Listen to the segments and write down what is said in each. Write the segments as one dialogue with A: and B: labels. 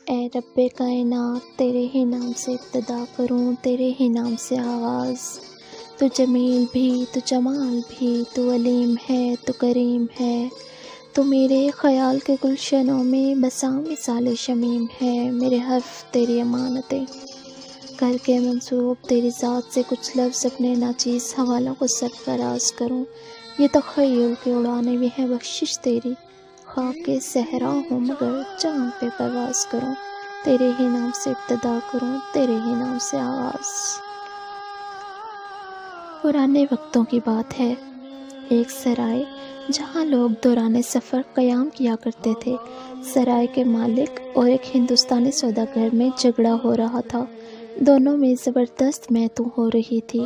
A: اے رب کائنات، تیرے ہی نام سے ابتدا کروں، تیرے ہی نام سے آغاز۔ تو جمیل بھی، تو جمال بھی، تو علیم ہے، تو کریم ہے، تو میرے خیال کے گلشنوں میں بسا مثال شمیم ہے۔ میرے حرف تیری امانتیں کر کے منسوب، تیری ذات سے کچھ لفظ اپنے ناچیز حوالوں کو سرفراز کروں۔ یہ تخیل کی اڑانے بھی ہے بخشش تیری، خاک کے صحرا ہوں مگر چاند پہ پرواز کروں۔ تیرے ہی نام سے ابتدا کروں، تیرے ہی نام سے آغاز۔ پرانے وقتوں کی بات ہے، ایک سرائے جہاں لوگ دوران سفر قیام کیا کرتے تھے۔ سرائے کے مالک اور ایک ہندوستانی سوداگر میں جھگڑا ہو رہا تھا، دونوں میں زبردست میتوں ہو رہی تھی۔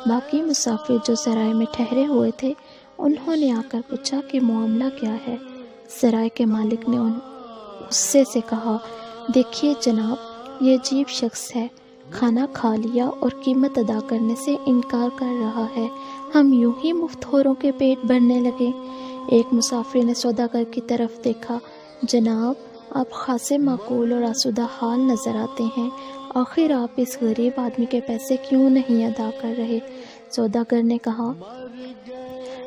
A: باقی مسافر جو سرائے میں ٹھہرے ہوئے تھے انہوں نے آ کر پوچھا کہ معاملہ کیا ہے۔ سرائے کے مالک نے غصے سے کہا، دیکھیے جناب، یہ عجیب شخص ہے، کھانا کھا لیا اور قیمت ادا کرنے سے انکار کر رہا ہے، ہم یوں ہی مفت خوروں کے پیٹ بھرنے لگے۔ ایک مسافر نے سوداگر کی طرف دیکھا، جناب آپ خاصے معقول اور آسودہ حال نظر آتے ہیں، آخر آپ اس غریب آدمی کے پیسے کیوں نہیں ادا کر رہے؟ سوداگر نے کہا،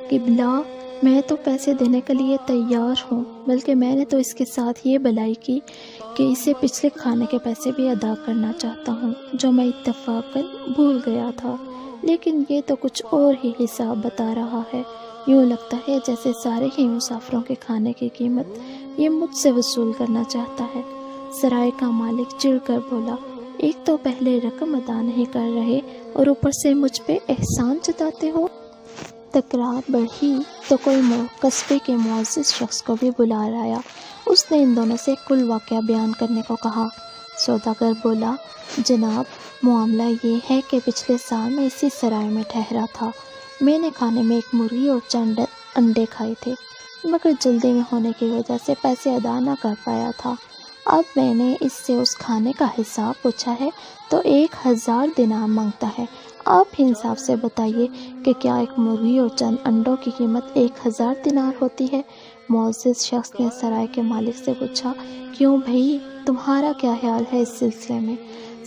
A: قبلہ میں تو پیسے دینے کے لیے تیار ہوں، بلکہ میں نے تو اس کے ساتھ یہ بھلائی کی کہ اسے پچھلے کھانے کے پیسے بھی ادا کرنا چاہتا ہوں جو میں اتفاقاً بھول گیا تھا، لیکن یہ تو کچھ اور ہی حساب بتا رہا ہے، یوں لگتا ہے جیسے سارے ہی مسافروں کے کھانے کی قیمت یہ مجھ سے وصول کرنا چاہتا ہے۔ سرائے کا مالک چڑ کر بولا، ایک تو پہلے رقم ادا نہیں کر رہے اور اوپر سے مجھ پہ احسان جتاتے ہو۔ تکرار بڑھی تو کوئی قصبے کے معزز شخص کو بھی بلا لایا، اس نے ان دونوں سے کل واقعہ بیان کرنے کو کہا۔ سوداگر بولا، جناب معاملہ یہ ہے کہ پچھلے سال میں اسی سرائے میں ٹھہرا تھا، میں نے کھانے میں ایک مرغی اور چند انڈے کھائے تھے، مگر جلدی میں ہونے کی وجہ سے پیسے ادا نہ کر پایا تھا۔ اب میں نے اس سے اس کھانے کا حساب پوچھا ہے تو 1000 دینار مانگتا ہے۔ آپ انصاف سے بتائیے کہ کیا ایک مرغی اور چند انڈوں کی قیمت 1000 دینار ہوتی ہے؟ معزز شخص نے سرائے کے مالک سے پوچھا، کیوں بھائی تمہارا کیا خیال ہے اس سلسلے میں؟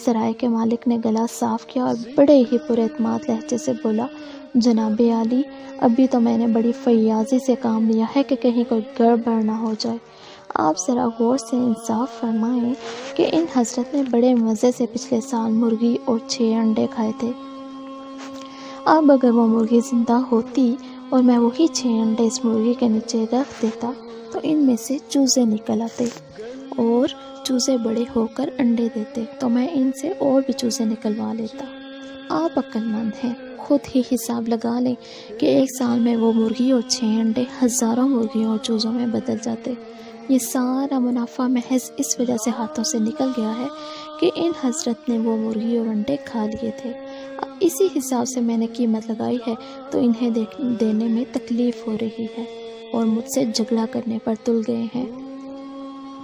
A: سرائے کے مالک نے گلا صاف کیا اور بڑے ہی پر اعتماد لہجے سے بولا، جناب عالی، ابھی تو میں نے بڑی فیاضی سے کام لیا ہے کہ کہیں کوئی گڑبڑ نہ ہو جائے۔ آپ ذرا غور سے انصاف فرمائیں کہ ان حضرت نے بڑے مزے سے پچھلے سال مرغی اور 6 انڈے کھائے تھے۔ اب اگر وہ مرغی زندہ ہوتی اور میں وہی 6 انڈے اس مرغی کے نیچے رکھ دیتا تو ان میں سے چوزے نکل آتے اور چوزے بڑے ہو کر انڈے دیتے تو میں ان سے اور بھی چوزے نکلوا لیتا۔ آپ عقل مند ہیں، خود ہی حساب لگا لیں کہ ایک سال میں وہ مرغی اور 6 انڈے ہزاروں مرغیوں اور چوزوں میں بدل جاتے۔ یہ سارا منافع محض اس وجہ سے ہاتھوں سے نکل گیا ہے کہ ان حضرت نے وہ مرغی اور انڈے کھا لیے تھے۔ اب اسی حساب سے میں نے قیمت لگائی ہے تو انہیں دینے میں تکلیف ہو رہی ہے اور مجھ سے جھگڑا کرنے پر تل گئے ہیں۔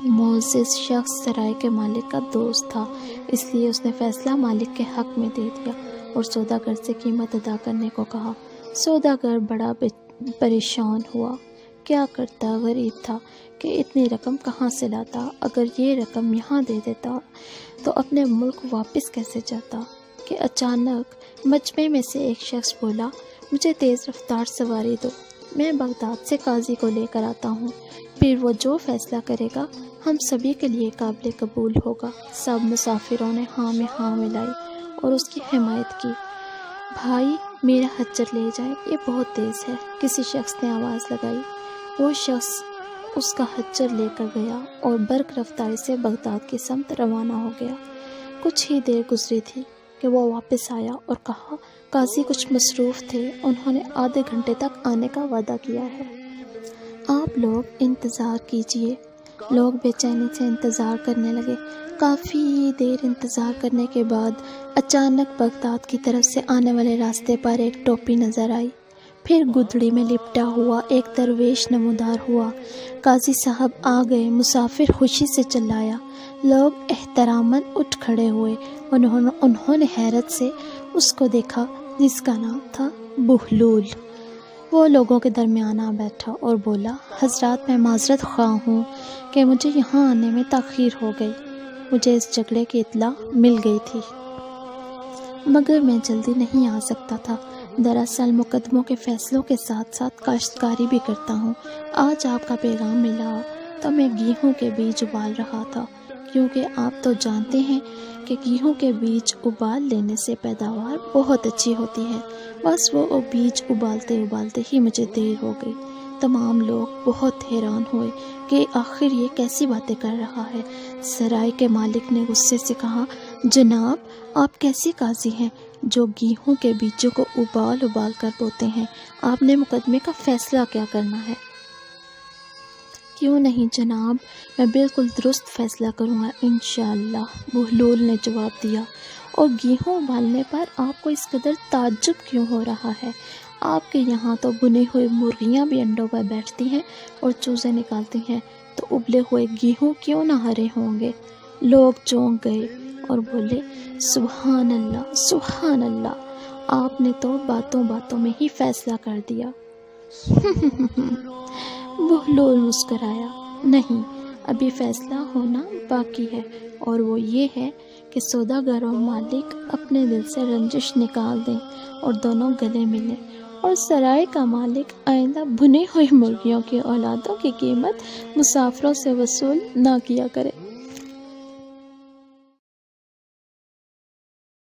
A: معزز شخص سرائے کے مالک کا دوست تھا، اس لیے اس نے فیصلہ مالک کے حق میں دے دیا اور سوداگر سے قیمت ادا کرنے کو کہا۔ سوداگر بڑا پریشان ہوا، کیا کرتا، غریب تھا کہ اتنی رقم کہاں سے لاتا؟ اگر یہ رقم یہاں دے دیتا تو اپنے ملک واپس کیسے جاتا؟ کہ اچانک مجمع میں سے ایک شخص بولا، مجھے تیز رفتار سواری دو، میں بغداد سے قاضی کو لے کر آتا ہوں، پھر وہ جو فیصلہ کرے گا ہم سبھی کے لیے قابل قبول ہوگا۔ سب مسافروں نے ہاں میں ہاں ملائی اور اس کی حمایت کی۔ بھائی میرا خچر لے جائیں، یہ بہت تیز ہے، کسی شخص نے آواز لگائی۔ وہ شخص اس کا خچر لے کر گیا اور برق رفتاری سے بغداد کی سمت روانہ ہو گیا۔ کچھ ہی دیر گزری تھی کہ وہ واپس آیا اور کہا، قاضی کچھ مصروف تھے، انہوں نے آدھے گھنٹے تک آنے کا وعدہ کیا ہے، آپ لوگ انتظار کیجئے۔ لوگ بے چینی سے انتظار کرنے لگے۔ کافی دیر انتظار کرنے کے بعد اچانک بغداد کی طرف سے آنے والے راستے پر ایک ٹوپی نظر آئی، پھر گدڑی میں لپٹا ہوا ایک درویش نمودار ہوا۔ قاضی صاحب آ گئے، مسافر خوشی سے چلایا، لوگ احتراماً اٹھ کھڑے ہوئے۔ انہوں نے حیرت سے اس کو دیکھا جس کا نام تھا بہلول۔ وہ لوگوں کے درمیان آ بیٹھا اور بولا، حضرات میں معذرت خواہ ہوں کہ مجھے یہاں آنے میں تاخیر ہو گئی، مجھے اس جھگڑے کی اطلاع مل گئی تھی، مگر میں جلدی نہیں آ سکتا تھا۔ دراصل مقدموں کے فیصلوں کے ساتھ ساتھ کاشتکاری بھی کرتا ہوں۔ آج آپ کا پیغام ملا تو میں گیہوں کے بیج ابال رہا تھا، کیونکہ آپ تو جانتے ہیں کہ گیہوں کے بیج ابال لینے سے پیداوار بہت اچھی ہوتی ہے۔ بس وہ بیج ابالتے ابالتے ہی مجھے دیر ہو گئی۔ تمام لوگ بہت حیران ہوئے کہ آخر یہ کیسی باتیں کر رہا ہے۔ سرائے کے مالک نے غصے سے کہا، جناب آپ کیسے قاضی ہیں جو گیہوں کے بیجوں کو ابال ابال کر بوتے ہیں؟ آپ نے مقدمے کا فیصلہ کیا کرنا ہے؟ کیوں نہیں جناب، میں بالکل درست فیصلہ کروں گا انشاءاللہ، بہلول نے جواب دیا۔ اور گیہوں ابالنے پر آپ کو اس قدر تعجب کیوں ہو رہا ہے؟ آپ کے یہاں تو بنے ہوئے مرغیاں بھی انڈوں پر بیٹھتی ہیں اور چوزے نکالتی ہیں، تو ابلے ہوئے گیہوں کیوں نہ ہرے ہوں گے؟ لوگ چونک گئے اور بولے، سبحان اللہ سبحان اللہ، آپ نے تو باتوں باتوں میں ہی فیصلہ کر دیا۔ بہلول مسکرایا، نہیں، ابھی فیصلہ ہونا باقی ہے، اور وہ یہ ہے کہ سوداگر اور مالک اپنے دل سے رنجش نکال دیں اور دونوں گلے ملیں، اور سرائے کا مالک آئندہ بھنے ہوئی مرغیوں کی اولادوں کی قیمت مسافروں سے وصول نہ کیا کرے۔